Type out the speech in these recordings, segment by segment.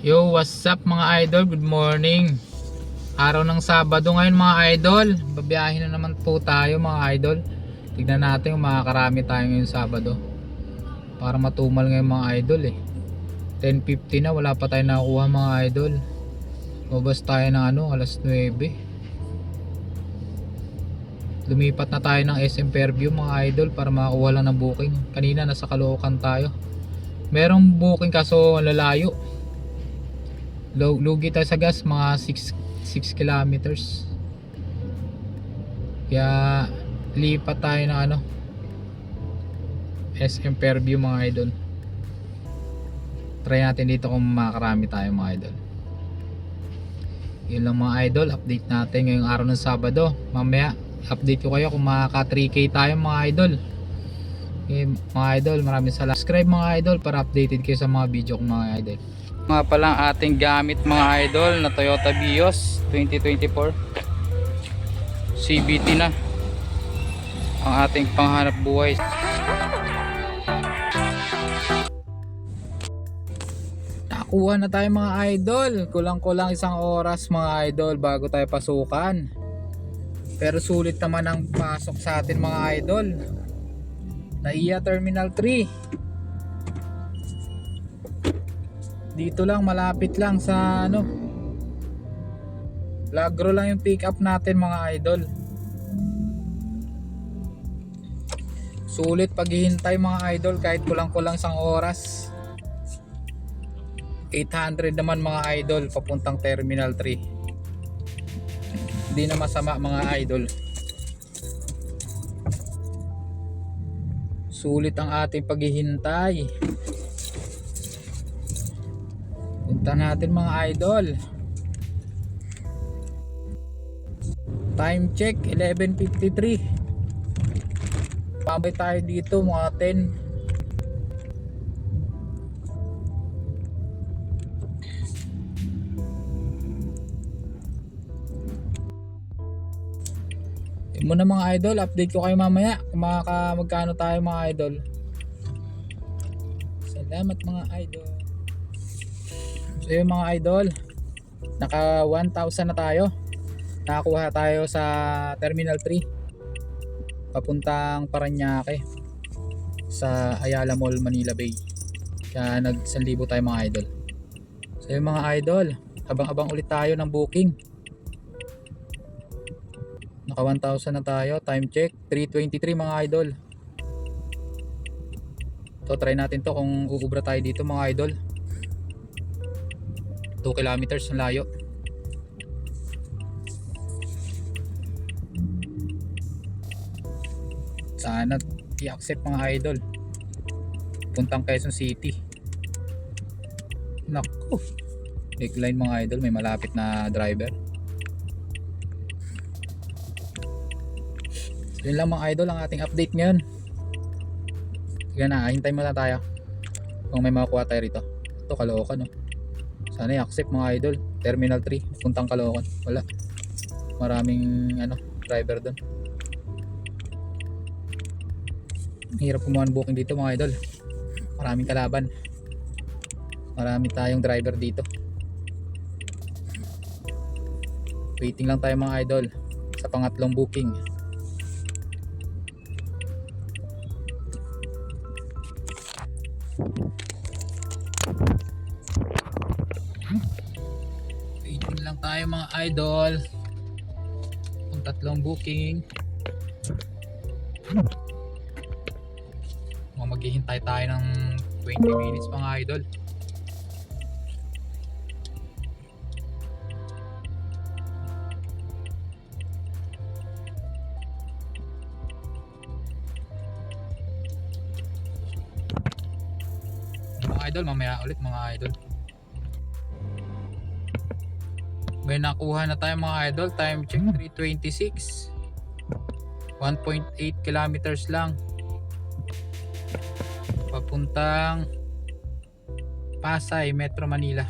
Yo, what's up mga idol? Good morning. Araw ng Sabado ngayon mga idol. Babiyahin na naman po tayo mga idol. Tignan natin kung makakarami tayo ngayong Sabado. Para matumal ngayon mga idol eh. 10:50 na, wala pa tayo nakuha mga idol. Mabas tayo ng alas 9. Lumipat na tayo ng SM Fairview mga idol para makakuha lang ng booking. Kanina nasa Caloocan tayo. Merong booking kaso lalayo. Lugi tayo sa gas, mga 6 kilometers. Kaya lipat tayo ng SM Fairview mga idol. Try natin dito kung makakarami tayo mga idol. Yun lang mga idol, update natin ngayong araw ng Sabado. Mamaya update ko kayo kung makaka 3K tayo mga idol. Okay, mga idol, maraming salamat. Subscribe mga idol para updated kayo sa mga video kong mga idol. Mga pala ating gamit mga idol na Toyota Vios 2024 CVT na ang ating panghanap buhay. Nakuha na tayo mga idol. Kulang-kulang isang oras mga idol bago tayo pasukan. Pero sulit naman ang pasok sa atin mga idol. NAIA Terminal 3. Dito lang, malapit lang sa Lagro lang yung pick up natin mga idol. Sulit paghihintay mga idol kahit kulang-kulang isang oras. 800 naman mga idol papuntang Terminal 3. Hindi na masama mga idol. Sulit ang ating paghihintay. Punta natin mga idol. Time check 11:53. Pabay tayo dito mga 10. Yun muna mga idol, update ko kayo mamaya kung magkano tayo mga idol. Salamat mga idol. So yun mga idol, naka 1,000 na tayo. Nakakuha tayo sa Terminal 3 papuntang Parañaque sa Ayala Mall, Manila Bay. Kaya nag 1,000 tayo mga idol. So yun mga idol, habang ulit tayo ng booking. Naka 1,000 na tayo. Time check 3:23 mga idol. So try natin to kung uubra tayo dito mga idol. 2 kilometers ang layo. Sana i-accept mga idol. Puntang Quezon City. Naku, decline mga idol, may malapit na driver. So yun lang mga idol ang ating update ngayon. Sige na, hintay muna tayo kung may makukuha tayo rito. Ito Caloocan Sana i-accept mga idol. Terminal 3 puntang Caloocan. Wala, maraming driver doon. Hirap kumuha ng booking dito mga idol. Maraming kalaban. Marami tayong driver dito. Waiting lang tayo mga idol sa pangatlong booking. Waiting lang tayo mga idol. Ang tatlong booking. Maghihintay tayo ng 20 minutes mga idol. Mga idol, mamaya ulit mga idol. May nakuha na tayo mga idol. Time check 3:26. 1.8 kilometers lang papuntang Pasay, Metro Manila.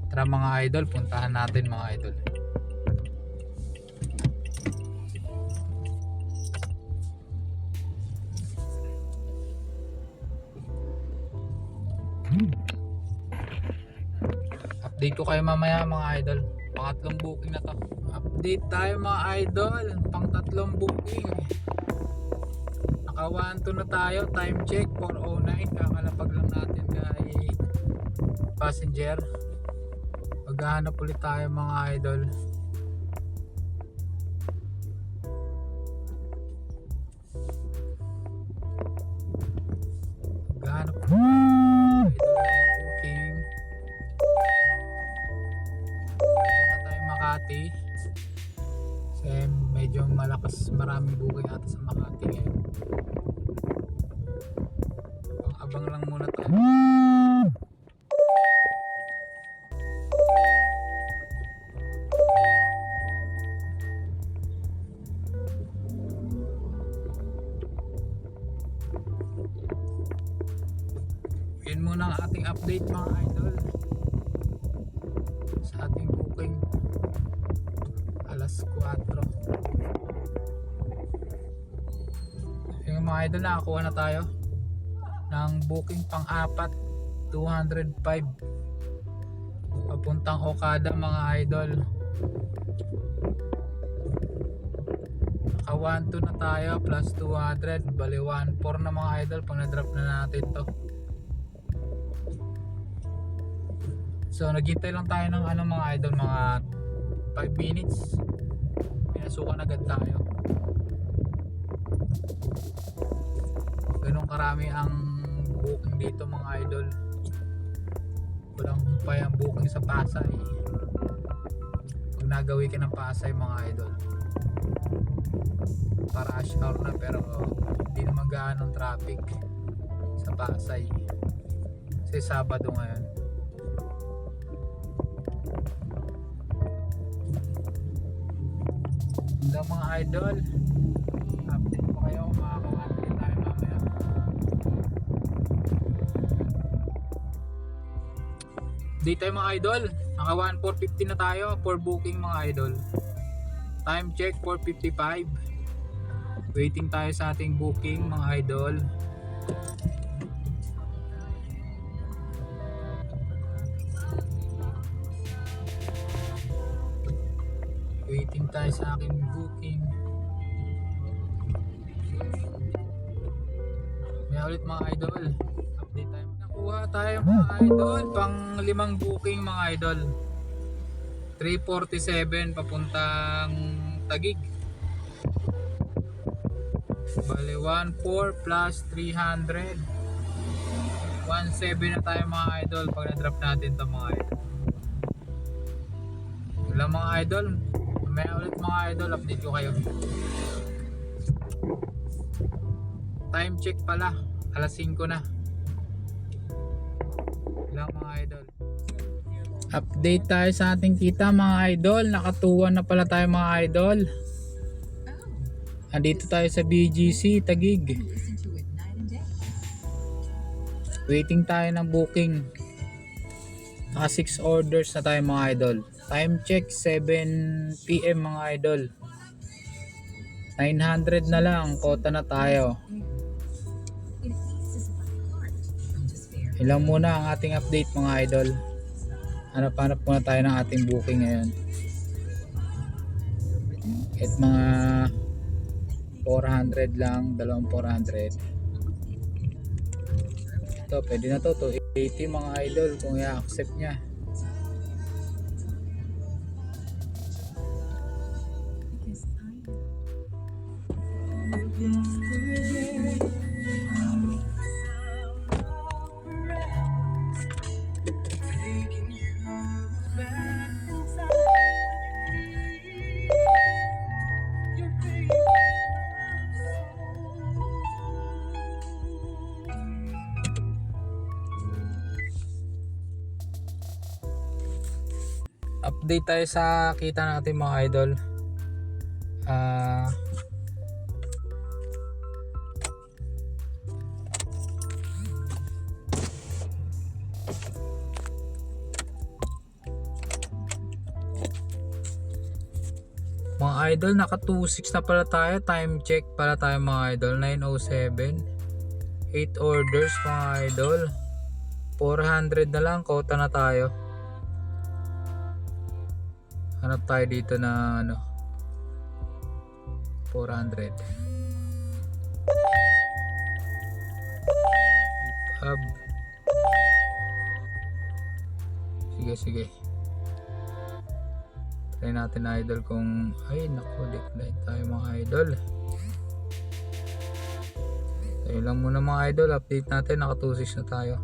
Tara mga idol, puntahan natin mga idol. Update ko kayo mamaya mga idol. Pangatlong booking na to. Update tayo mga idol. Pang tatlong booking. Naka 1-2 na tayo. Time check 4:09. Kakalapag lang natin kay passenger. Maghahanap ulit tayo mga idol. Maghahanap ulit tayo mga idol ng booking. Punta tayo Makati. Kasi medyo malakas, maraming booking ata sa Makati ngayon. Abang lang muna tayo. Yun muna ang ating update mga idol sa ating booking. Alas 4. Yung mga idol, nakakuha na tayo ng booking pang-apat, 205 papuntang Okada mga idol. Naka 1-2 na tayo plus 200, bali 1-4 na mga idol pag na-drop na natin to. So naghintay lang tayo ng mga idol, mga 5 minutes pinasukan agad tayo. Ganun karami ang booking dito mga idol. Walang humpay ang booking sa Pasay. Pag nagawi ka ng Pasay mga idol, para rush hour na, pero hindi naman gaano traffic sa Pasay kasi Sabado ngayon. Hanggang mga idol, update ko kayo kung makakakantay tayo mamaya. Dito tayo mga idol, naka 1-4.50 na tayo for booking mga idol. Time check 4:55. Waiting tayo sa ating booking mga idol. Waiting tayo sa aking booking. May ulit mga idol, update tayo. Nakuha tayo mga idol pang 5 booking mga idol. 3:47 papuntang Taguig. Bale 1-4 plus 300, 1-7 na tayo mga idol pag na-drop natin to mga idol. Wala mga idol, may ulit mga idol, update ko kayo. Time check pala, alas 5 na. Wala mga idol. Update tayo sa ating kita mga idol. Nakatuwan na pala tayo mga idol. Andito tayo sa BGC Taguig. Waiting tayo ng booking. Naka 6 orders na tayo mga idol. Time check 7 PM mga idol. 900 na lang, kota na tayo. Ilang muna ang ating update mga idol. Hanap-hanap muna tayo ng ating booking ngayon. At mga 400 lang, dalawang 400. Ito, pwede na to, 280 mga idol kung i-accept niya. Update tayo sa kita natin mga idol. Mga idol, naka 2.6 na pala tayo. Time check pala tayo mga idol, 9:07. 8 orders mga idol, 400 na lang, kota na tayo. Hanap tayo dito na ano, 400. Hub. Sige. Try natin idol kung ay naku, decline tayo mga idol. Tayo lang muna mga idol, update natin, naka 2.6 na tayo.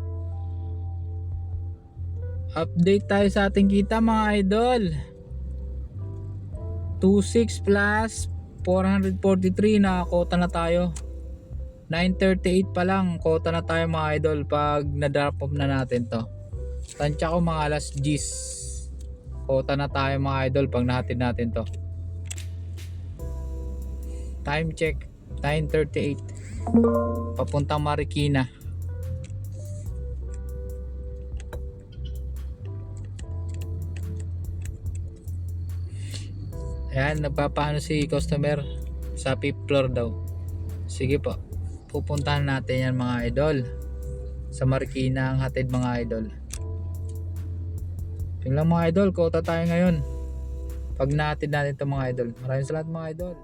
Update tayo sa ating kita mga idol. 2.6 plus 443, nakakota na tayo. 938 pa lang, kota na tayo mga idol pag na-drop off na natin to. Tansya ko mga alas 10. Kota na tayo mga idol pag nahatid natin to. Time check 9:38. Papuntang Marikina. Ayan, nagpapaano si customer sa 5th floor daw. Sige po, pupuntahan natin yan mga idol. Sa Marikina ang hatid mga idol. Tingnan mga idol, kota tayo ngayon pag nahatid natin ito mga idol. Maraming salamat mga idol.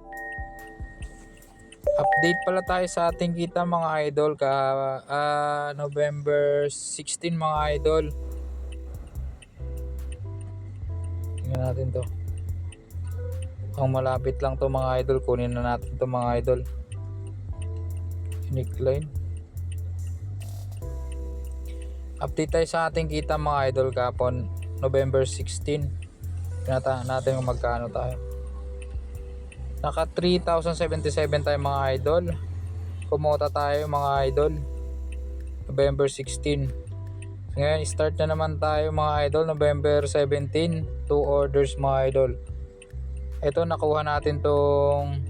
Update pala tayo sa ating kita mga idol November 16 mga idol. Tingnan natin to. Ang malapit lang to mga idol, kunin na natin to mga idol. Unique line. Update tayo sa ating kita mga idol kapon November 16. Pinatahan natin kung magkano tayo. Naka 3,077 tayo mga idol. Kumota tayo mga idol November 16. Ngayon start na naman tayo mga idol November 17. 2 orders mga idol. Ito nakuha natin tong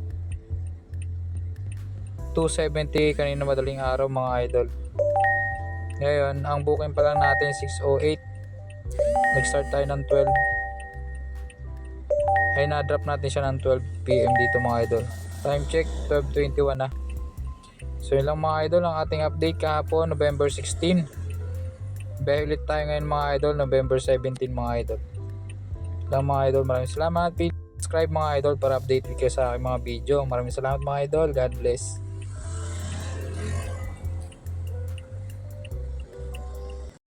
270 kanina madaling araw mga idol. Ngayon ang booking pa lang natin 608. Nag-start tayo ng 12. Ay na-drop natin siya ng 12 PM dito mga idol. Time check 12:21 na. So yun lang mga idol ang ating update kahapon November 16. Biyahe ulit tayo ngayon mga idol November 17 mga idol. Lang mga idol, maraming salamat. Please subscribe mga idol para update kayo sa aking mga video. Maraming salamat mga idol. God bless.